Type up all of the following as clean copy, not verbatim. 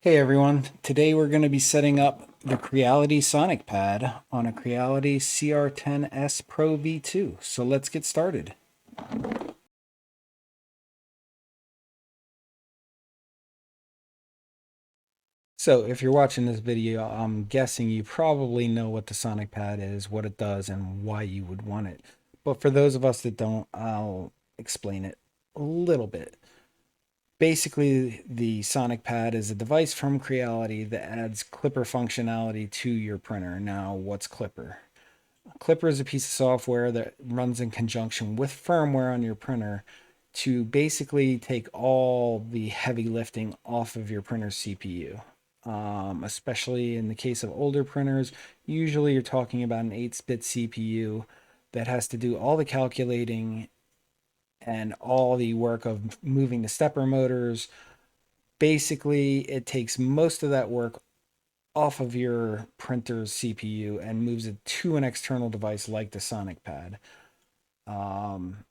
Hey everyone, today we're going to be setting up the Creality Sonic Pad on a Creality CR-10S Pro V2. So let's get started. So if you're watching this video, I'm guessing you probably know what the Sonic Pad is, what it does, and why you would want it. But for those of us that don't, I'll explain it a little bit. Basically, the Sonic Pad is a device from Creality that adds Klipper functionality to your printer. Now, what's Klipper? Klipper is a piece of software that runs in conjunction with firmware on your printer to basically take all the heavy lifting off of your printer's CPU. Especially in the case of older printers, usually you're talking about an 8-bit CPU that has to do all the calculating and all the work of moving the stepper motors. Basically, it takes most of that work off of your printer's CPU and moves it to an external device like the Sonic Pad. Um,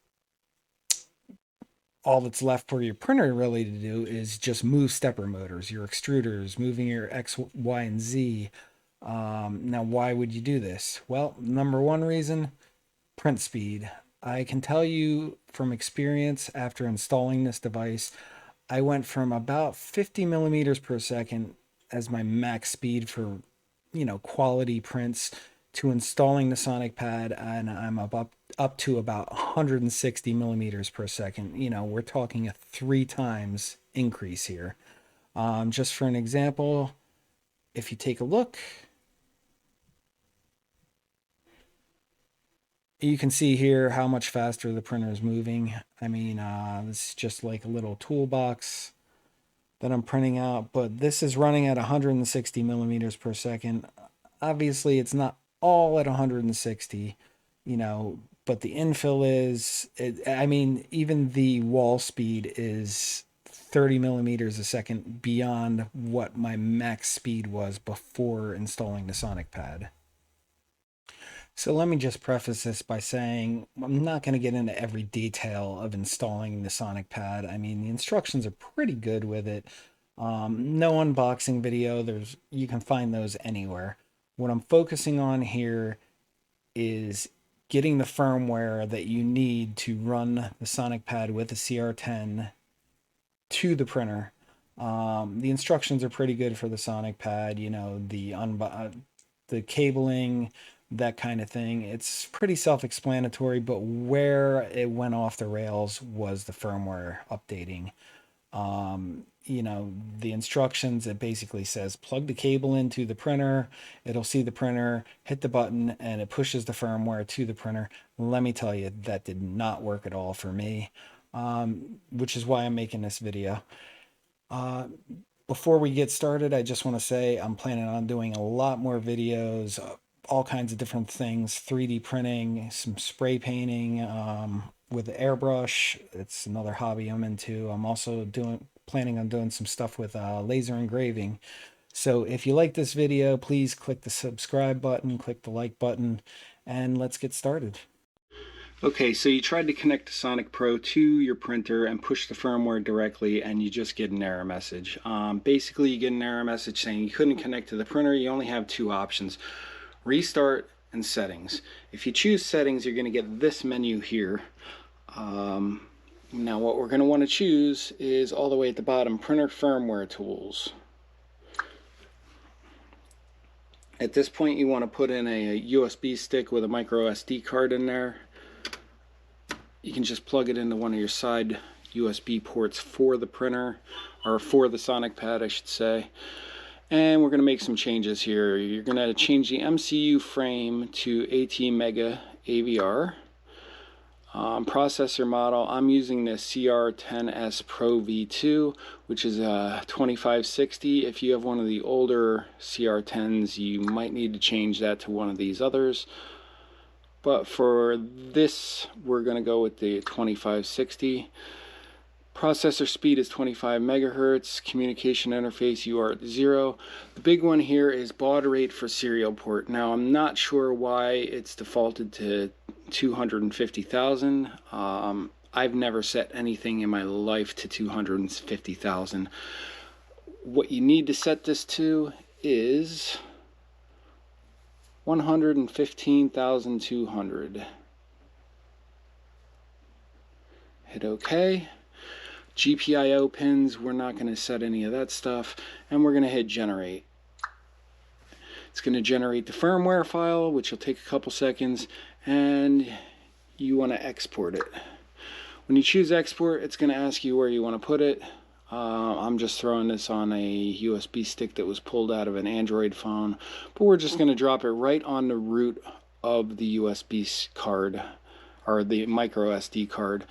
all that's left for your printer really to do is just move stepper motors, your extruders, moving your X, Y, and Z. Now, why would you do this? Well, number one reason, print speed. I can tell you from experience after installing this device, I went from about 50 millimeters per second as my max speed for, quality prints to installing the Sonic Pad, and I'm up to about 160 millimeters per second. We're talking a 3 times increase here. Just for an example, if you take a look, you can see here how much faster the printer is moving. I mean, this is just like a little toolbox that I'm printing out, but this is running at 160 millimeters per second. Obviously, it's not all at 160, but the infill is, I mean, even the wall speed is 30 millimeters a second beyond what my max speed was before installing the Sonic Pad. So let me just preface this by saying I'm not going to get into every detail of installing the Sonic Pad. I mean, the instructions are pretty good with it. No unboxing video. You can find those anywhere. What I'm focusing on here is getting the firmware that you need to run the Sonic Pad with the CR10 to the printer. The instructions are pretty good for the Sonic Pad. The cabling, that kind of thing. It's pretty self-explanatory, but where it went off the rails was the firmware updating. The instructions, it basically says plug the cable into the printer, it'll see the printer, hit the button, and it pushes the firmware to the printer. Let me tell you, that did not work at all for me, which is why I'm making this video. Uh, Before we get started, I just want to say I'm planning on doing a lot more videos, all kinds of different things, 3D printing, some spray painting with the airbrush. It's another hobby I'm into. I'm also planning on doing some stuff with laser engraving. So if you like this video, please click the subscribe button, click the like button, and let's get started. Okay, so you tried to connect the Sonic Pro to your printer and push the firmware directly, and you just get an error message. Basically, you get an error message saying you couldn't connect to the printer. You only have 2 options: restart and settings. If you choose settings, you're going to get this menu here. Now what we're going to want to choose is all the way at the bottom, printer firmware tools. At this point, you want to put in a USB stick with a micro SD card in there. You can just plug it into one of your side USB ports for the printer, or for the Sonic Pad, I should say. And we're going to make some changes here. You're going to change the MCU frame to ATmega AVR. Processor model, I'm using the CR-10S Pro V2, which is a 2560. If you have one of the older CR10s, you might need to change that to one of these others. But for this, we're going to go with the 2560. Processor speed is 25 megahertz. Communication interface UART0. The big one here is baud rate for serial port. Now, I'm not sure why it's defaulted to 250,000. I've never set anything in my life to 250,000. What you need to set this to is 115,200. Hit OK. GPIO pins, we're not going to set any of that stuff, and we're going to hit generate. It's going to generate the firmware file, which will take a couple seconds, and you want to export it. When you choose export, it's going to ask you where you want to put it. I'm just throwing this on a USB stick that was pulled out of an Android phone, but we're just going to drop it right on the root of the USB card, or the micro SD card.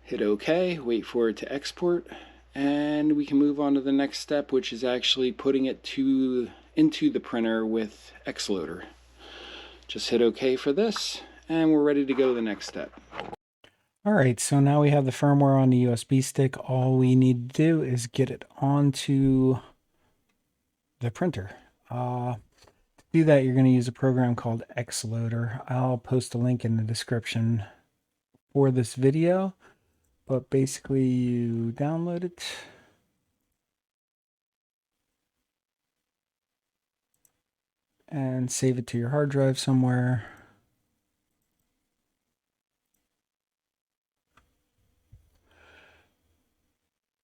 Hit OK, wait for it to export, and we can move on to the next step, which is actually putting it into the printer with Xloader. Just hit OK for this, and we're ready to go to the next step. All right, so now we have the firmware on the USB stick. All we need to do is get it onto the printer. To do that, you're going to use a program called Xloader. I'll post a link in the description for this video, but basically you download it. And save it to your hard drive somewhere.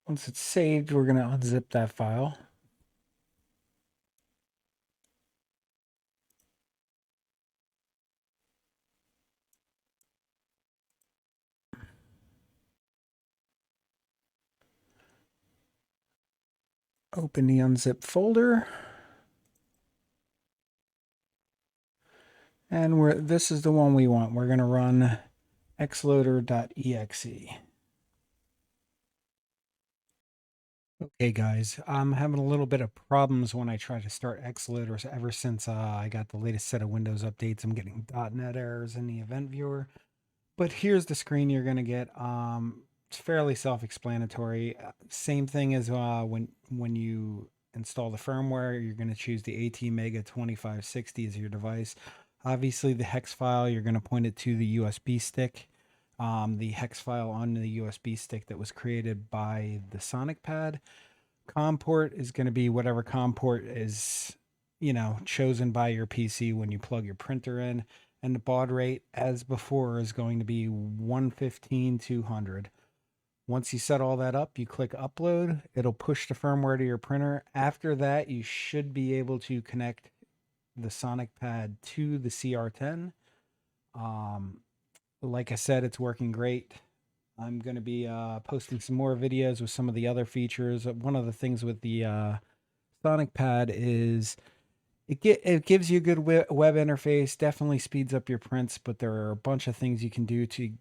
Once it's saved, we're going to unzip that file. Open the unzip folder. And this is the one we want. We're going to run xloader.exe. Okay guys, I'm having a little bit of problems when I try to start Xloader. Ever since I got the latest set of Windows updates, I'm getting .NET errors in the event viewer. But here's the screen you're going to get. It's fairly self-explanatory. Same thing as when you install the firmware, you're going to choose the ATmega 2560 as your device. Obviously, the hex file, you're going to point it to the USB stick. The hex file on the USB stick that was created by the Sonic Pad. COM port is going to be whatever COM port is, chosen by your PC when you plug your printer in. And the baud rate, as before, is going to be 115,200. Once you set all that up, you click upload. It'll push the firmware to your printer. After that, you should be able to connect the Sonic Pad to the CR-10. Like I said, it's working great. I'm going to be posting some more videos with some of the other features. One of the things with the Sonic Pad is it gives you a good web interface, definitely speeds up your prints, but there are a bunch of things you can do to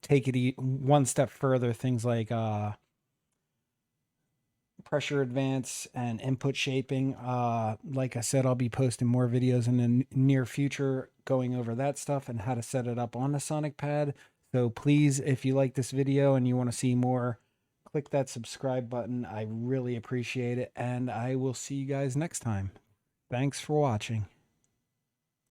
take it one step further. Things like pressure advance and input shaping. Like I said, I'll be posting more videos in the near future going over that stuff and how to set it up on the Sonic Pad. So please, if you like this video and you want to see more, click that subscribe button. I really appreciate it, and I will see you guys next time. Thanks for watching.